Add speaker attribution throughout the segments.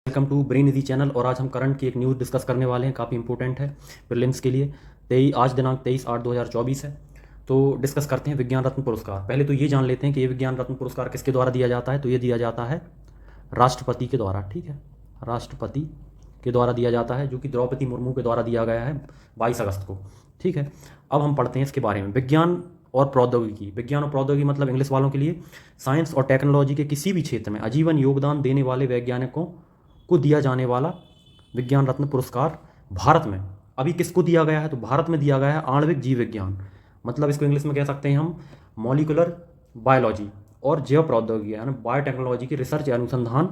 Speaker 1: Welcome to Brain Easy channel. और आज हम करंट की एक न्यूज़ डिस्कस करने वाले हैं, काफ़ी इंपॉर्टेंट है प्रीलिम्स के लिए। आज दिनांक 23/8/2024 है। तो डिस्कस करते हैं विज्ञान रत्न पुरस्कार। पहले तो ये जान लेते हैं कि ये विज्ञान रत्न पुरस्कार किसके द्वारा दिया जाता है। तो ये दिया जाता है राष्ट्रपति के द्वारा। ठीक है, राष्ट्रपति के द्वारा दिया जाता है, जो कि द्रौपदी मुर्मू के द्वारा दिया गया है 22 अगस्त को। ठीक है, अब हम पढ़ते हैं इसके बारे में। विज्ञान और प्रौद्योगिकी। विज्ञान और प्रौद्योगिकी मतलब इंग्लिश वालों के लिए साइंस और टेक्नोलॉजी के किसी भी क्षेत्र में आजीवन योगदान देने वाले वैज्ञानिकों को दिया जाने वाला विज्ञान रत्न पुरस्कार भारत में अभी किसको दिया गया है। तो भारत में दिया गया है आणविक जीव विज्ञान, मतलब इसको इंग्लिश में कह सकते हैं हम मॉलिकुलर बायोलॉजी और जैव प्रौद्योगिकी यानी बायोटेक्नोलॉजी की रिसर्च या अनुसंधान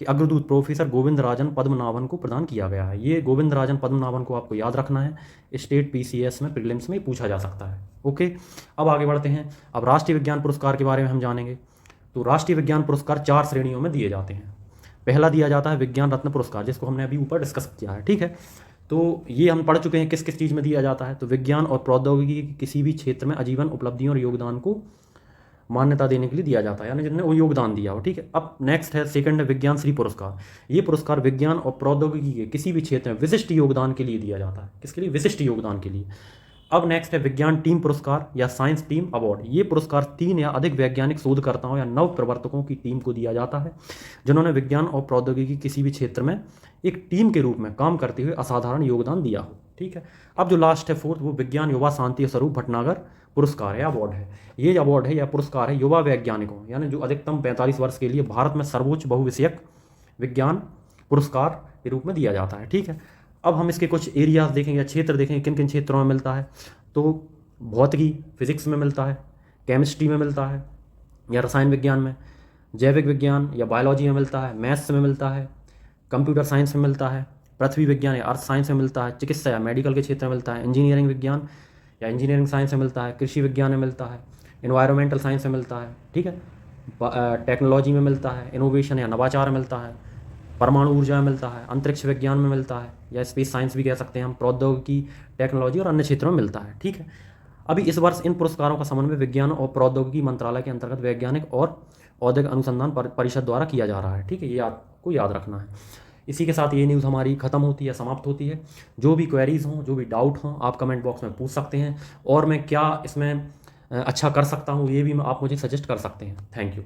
Speaker 1: के अग्रदूत प्रोफेसर गोविंद राजन पद्मनाभन को प्रदान किया गया है। ये गोविंद राजन पद्मनाभन को आपको याद रखना है, स्टेट पीसीएस में प्रीलिम्स में पूछा जा सकता है। ओके, अब आगे बढ़ते हैं। अब राष्ट्रीय विज्ञान पुरस्कार के बारे में हम जानेंगे। तो राष्ट्रीय विज्ञान पुरस्कार 4 श्रेणियों में दिए जाते हैं। पहला दिया जाता है विज्ञान रत्न पुरस्कार, जिसको हमने अभी ऊपर डिस्कस किया है। ठीक है, तो ये हम पढ़ चुके हैं किस किस चीज़ में दिया जाता है। तो विज्ञान और प्रौद्योगिकी के किसी भी क्षेत्र में आजीवन उपलब्धियों और योगदान को मान्यता देने के लिए दिया जाता है, यानी जिन्होंने वो योगदान दिया हो। ठीक है, अब नेक्स्ट है सेकंड है विज्ञान श्री पुरस्कार। ये पुरस्कार विज्ञान और प्रौद्योगिकी के किसी भी क्षेत्र में विशिष्ट योगदान के लिए दिया जाता है। किसके लिए? विशिष्ट योगदान के लिए। अब नेक्स्ट है विज्ञान टीम पुरस्कार या साइंस टीम अवार्ड। ये पुरस्कार 3 या अधिक वैज्ञानिक शोधकर्ताओं या नव प्रवर्तकों की टीम को दिया जाता है, जिन्होंने विज्ञान और प्रौद्योगिकी किसी भी क्षेत्र में एक टीम के रूप में काम करते हुए असाधारण योगदान दिया हो। ठीक है, अब जो लास्ट है फोर्थ, वो विज्ञान युवा शांति स्वरूप भटनागर पुरस्कार या अवार्ड है। ये अवार्ड है या पुरस्कार है युवा वैज्ञानिकों यानी जो अधिकतम 45 वर्ष के लिए भारत में सर्वोच्च बहुविषयक विज्ञान पुरस्कार के रूप में दिया जाता है। ठीक है, अब हम इसके कुछ एरियाज देखेंगे या क्षेत्र देखेंगे किन किन क्षेत्रों में मिलता है। तो भौतिकी फिजिक्स में मिलता है, केमिस्ट्री में मिलता है या रसायन विज्ञान में, जैविक विज्ञान या बायोलॉजी में मिलता है, मैथ्स में मिलता है, कंप्यूटर साइंस में मिलता है, पृथ्वी विज्ञान या अर्थ साइंस में मिलता है, चिकित्सा या मेडिकल के क्षेत्र में मिलता है, इंजीनियरिंग विज्ञान या इंजीनियरिंग साइंस में मिलता है, कृषि विज्ञान में मिलता है, इन्वायरमेंटल साइंस में मिलता है। ठीक है, टेक्नोलॉजी में मिलता है, इनोवेशन या नवाचार में मिलता है, परमाणु ऊर्जा में मिलता है, अंतरिक्ष विज्ञान में मिलता है या स्पेस साइंस भी कह सकते हैं हम, प्रौद्योगिकी, टेक्नोलॉजी और अन्य क्षेत्रों में मिलता है। ठीक है, अभी इस वर्ष इन पुरस्कारों का समन्वय विज्ञान और प्रौद्योगिकी मंत्रालय के अंतर्गत वैज्ञानिक और औद्योगिक अनुसंधान परिषद द्वारा किया जा रहा है। ठीक है, ये आपको याद रखना है। इसी के साथ ये न्यूज़ हमारी खत्म होती है, समाप्त होती है। जो भी क्वेरीज हों, जो भी डाउट हों, आप कमेंट बॉक्स में पूछ सकते हैं और मैं क्या इसमें अच्छा कर सकता हूँ ये भी आप मुझे सजेस्ट कर सकते हैं। Thank you.